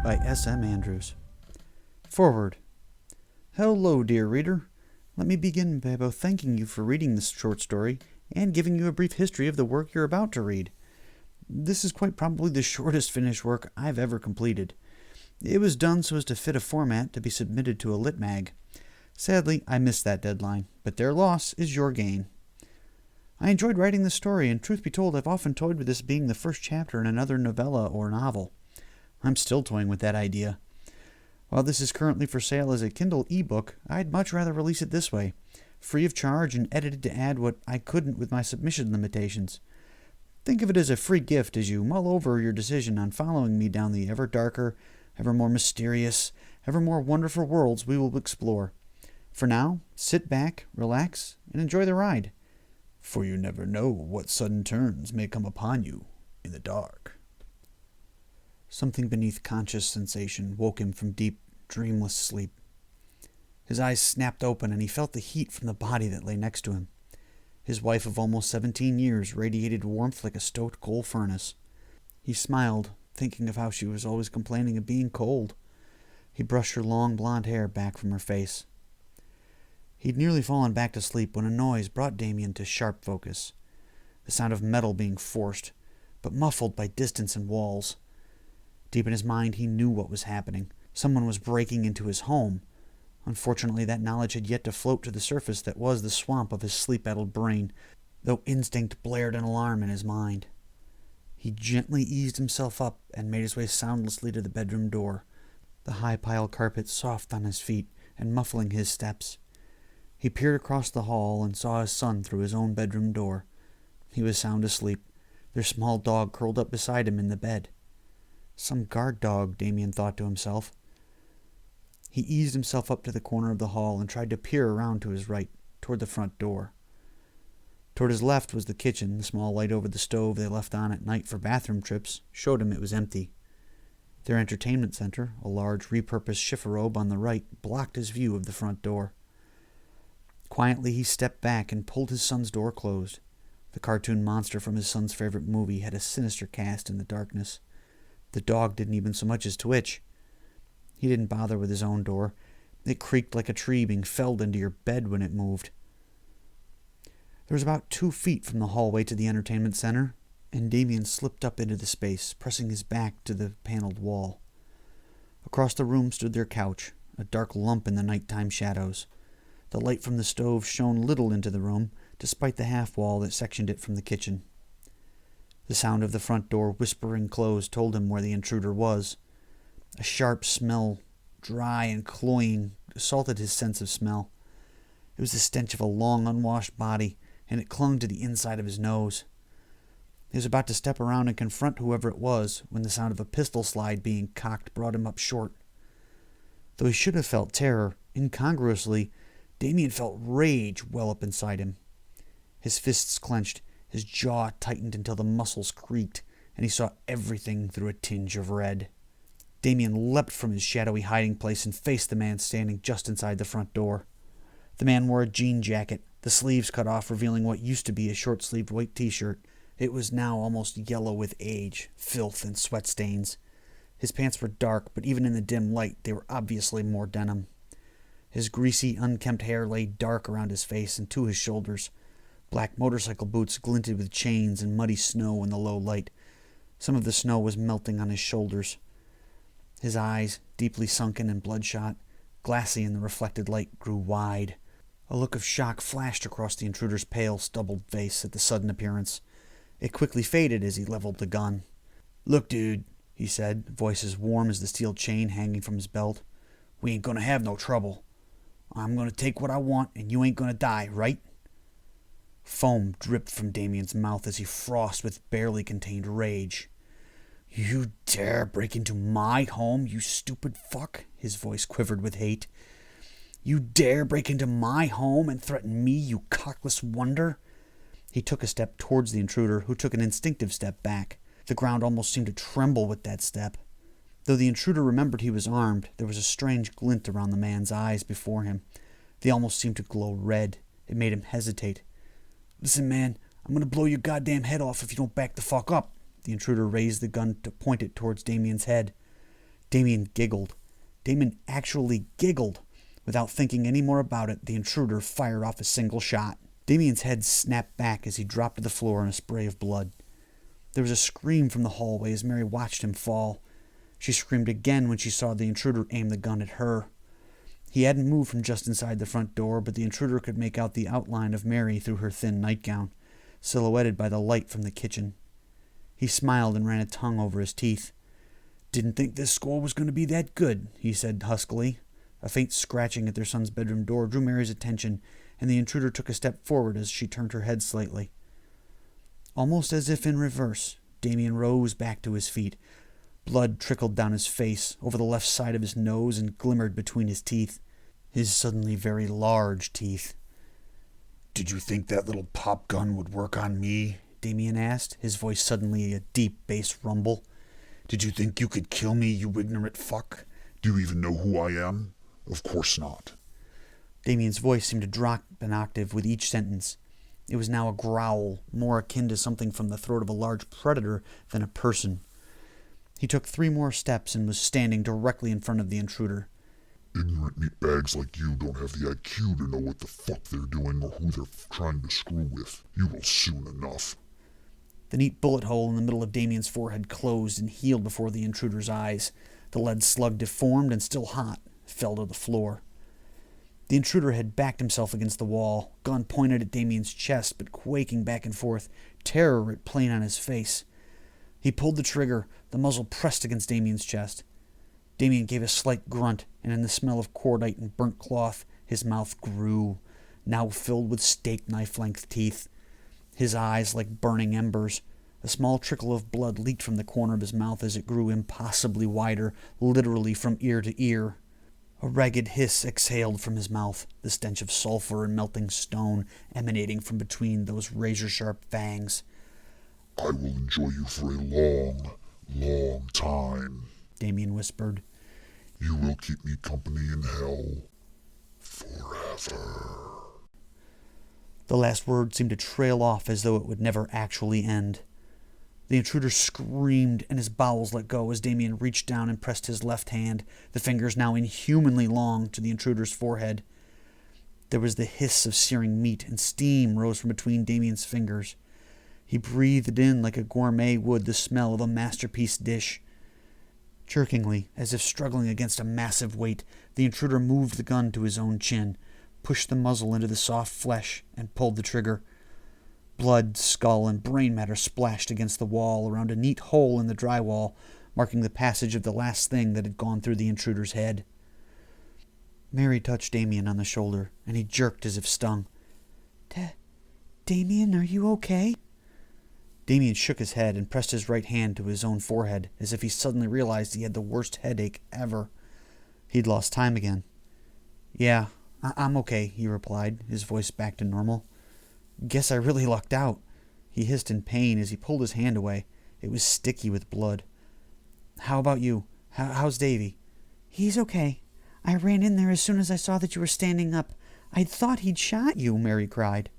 by S.M. Andrews. Forward. Hello, dear reader. Let me begin by both thanking you for reading this short story and giving you a brief history of the work you're about to read. This is quite probably the shortest finished work I've ever completed. It was done so as to fit a format to be submitted to a lit mag. Sadly, I missed that deadline, but their loss is your gain. I enjoyed writing this story, and truth be told, I've often toyed with this being the first chapter in another novella or novel. I'm still toying with that idea. While this is currently for sale as a Kindle ebook, I'd much rather release it this way, free of charge and edited to add what I couldn't with my submission limitations. Think of it as a free gift as you mull over your decision on following me down the ever darker, ever more mysterious, ever more wonderful worlds we will explore. For now, sit back, relax, and enjoy the ride. For you never know what sudden turns may come upon you in the dark. Something beneath conscious sensation woke him from deep, dreamless sleep. His eyes snapped open, and he felt the heat from the body that lay next to him. His wife of almost 17 years radiated warmth like a stoked coal furnace. He smiled, thinking of how she was always complaining of being cold. He brushed her long blonde hair back from her face. He'd nearly fallen back to sleep when a noise brought Damien to sharp focus. The sound of metal being forced, but muffled by distance and walls. Deep in his mind, he knew what was happening. Someone was breaking into his home. Unfortunately, that knowledge had yet to float to the surface that was the swamp of his sleep-addled brain, though instinct blared an alarm in his mind. He gently eased himself up and made his way soundlessly to the bedroom door, the high-piled carpet soft on his feet and muffling his steps. He peered across the hall and saw his son through his own bedroom door. He was sound asleep, their small dog curled up beside him in the bed. Some guard dog, Damien thought to himself. He eased himself up to the corner of the hall and tried to peer around to his right, toward the front door. Toward his left was the kitchen. The small light over the stove they left on at night for bathroom trips showed him it was empty. Their entertainment center, a large repurposed chifforobe on the right, blocked his view of the front door. Quietly he stepped back and pulled his son's door closed. The cartoon monster from his son's favorite movie had a sinister cast in the darkness. The dog didn't even so much as twitch. He didn't bother with his own door. It creaked like a tree being felled into your bed when it moved. There was about 2 feet from the hallway to the entertainment center, and Damien slipped up into the space, pressing his back to the paneled wall. Across the room stood their couch, a dark lump in the nighttime shadows. The light from the stove shone little into the room, despite the half-wall that sectioned it from the kitchen. The sound of the front door whispering closed told him where the intruder was. A sharp smell, dry and cloying, assaulted his sense of smell. It was the stench of a long, unwashed body, and it clung to the inside of his nose. He was about to step around and confront whoever it was when the sound of a pistol slide being cocked brought him up short. Though he should have felt terror, incongruously, Damien felt rage well up inside him. His fists clenched, his jaw tightened until the muscles creaked, and he saw everything through a tinge of red. Damien leapt from his shadowy hiding place and faced the man standing just inside the front door. The man wore a jean jacket, the sleeves cut off, revealing what used to be a short-sleeved white t-shirt. It was now almost yellow with age, filth, and sweat stains. His pants were dark, but even in the dim light, they were obviously more denim. His greasy, unkempt hair lay dark around his face and to his shoulders. Black motorcycle boots glinted with chains and muddy snow in the low light. Some of the snow was melting on his shoulders. His eyes, deeply sunken and bloodshot, glassy in the reflected light, grew wide. A look of shock flashed across the intruder's pale, stubbled face at the sudden appearance. It quickly faded as he leveled the gun. "Look, dude," he said, voice as warm as the steel chain hanging from his belt. "We ain't gonna have no trouble. I'm gonna take what I want, and you ain't gonna die, right?" Foam dripped from Damien's mouth as he frothed with barely contained rage. "You dare break into my home, you stupid fuck?" His voice quivered with hate. "You dare break into my home and threaten me, you cockless wonder?" He took a step towards the intruder, who took an instinctive step back. The ground almost seemed to tremble with that step. Though the intruder remembered he was armed, there was a strange glint around the man's eyes before him. They almost seemed to glow red. It made him hesitate. "Listen, man, I'm gonna blow your goddamn head off if you don't back the fuck up." The intruder raised the gun to point it towards Damien's head. Damien giggled. Damien actually giggled. Without thinking any more about it, the intruder fired off a single shot. Damien's head snapped back as he dropped to the floor in a spray of blood. There was a scream from the hallway as Mary watched him fall. She screamed again when she saw the intruder aim the gun at her. He hadn't moved from just inside the front door, but the intruder could make out the outline of Mary through her thin nightgown, silhouetted by the light from the kitchen. He smiled and ran a tongue over his teeth. "Didn't think this score was going to be that good," he said huskily. A faint scratching at their son's bedroom door drew Mary's attention, and the intruder took a step forward as she turned her head slightly. Almost as if in reverse, Damien rose back to his feet. Blood trickled down his face, over the left side of his nose, and glimmered between his teeth. His suddenly very large teeth. "Did you think that little pop gun would work on me?" Damien asked, his voice suddenly a deep bass rumble. "Did you think you could kill me, you ignorant fuck? Do you even know who I am? Of course not." Damien's voice seemed to drop an octave with each sentence. It was now a growl, more akin to something from the throat of a large predator than a person. He took 3 more steps and was standing directly in front of the intruder. "Ignorant meatbags like you don't have the IQ to know what the fuck they're doing or who they're trying to screw with. You will soon enough." The neat bullet hole in the middle of Damien's forehead closed and healed before the intruder's eyes. The lead slug, deformed and still hot, fell to the floor. The intruder had backed himself against the wall, gun pointed at Damien's chest, but quaking back and forth, terror writ plain on his face. He pulled the trigger, the muzzle pressed against Damien's chest. Damien gave a slight grunt, and in the smell of cordite and burnt cloth, his mouth grew, now filled with steak knife-length teeth. His eyes like burning embers. A small trickle of blood leaked from the corner of his mouth as it grew impossibly wider, literally from ear to ear. A ragged hiss exhaled from his mouth, the stench of sulfur and melting stone emanating from between those razor-sharp fangs. "I will enjoy you for a long, long time," Damien whispered. "You will keep me company in hell forever." The last word seemed to trail off as though it would never actually end. The intruder screamed, and his bowels let go as Damien reached down and pressed his left hand, the fingers now inhumanly long, to the intruder's forehead. There was the hiss of searing meat, and steam rose from between Damien's fingers. He breathed in like a gourmet would the smell of a masterpiece dish. Jerkingly, as if struggling against a massive weight, the intruder moved the gun to his own chin, pushed the muzzle into the soft flesh, and pulled the trigger. Blood, skull, and brain matter splashed against the wall around a neat hole in the drywall, marking the passage of the last thing that had gone through the intruder's head. Mary touched Damien on the shoulder, and he jerked as if stung. Damien, are you okay?" Damien shook his head and pressed his right hand to his own forehead, as if he suddenly realized he had the worst headache ever. He'd lost time again. "Yeah, I'm okay," he replied, his voice back to normal. "Guess I really lucked out." He hissed in pain as he pulled his hand away. It was sticky with blood. "How about you? How's Davy?" "He's okay. I ran in there as soon as I saw that you were standing up. I thought he'd shot you," Mary cried.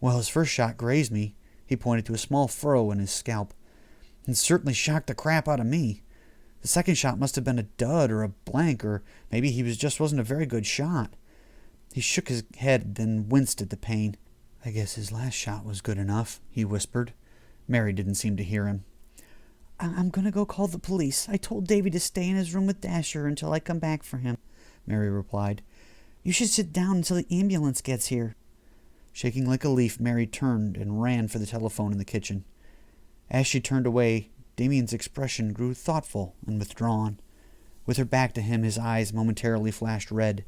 "Well, his first shot grazed me." He pointed to a small furrow in his scalp. "And certainly shocked the crap out of me. The second shot must have been a dud or a blank, or maybe he just wasn't a very good shot." He shook his head, then winced at the pain. "I guess his last shot was good enough," he whispered. Mary didn't seem to hear him. I'm going to go call the police. I told Davy to stay in his room with Dasher until I come back for him," Mary replied. "You should sit down until the ambulance gets here." Shaking like a leaf, Mary turned and ran for the telephone in the kitchen. As she turned away, Damien's expression grew thoughtful and withdrawn. With her back to him, his eyes momentarily flashed red.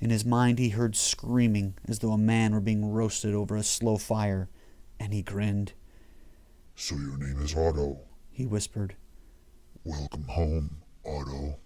In his mind he heard screaming as though a man were being roasted over a slow fire, and he grinned. "So your name is Otto," he whispered. "Welcome home, Otto."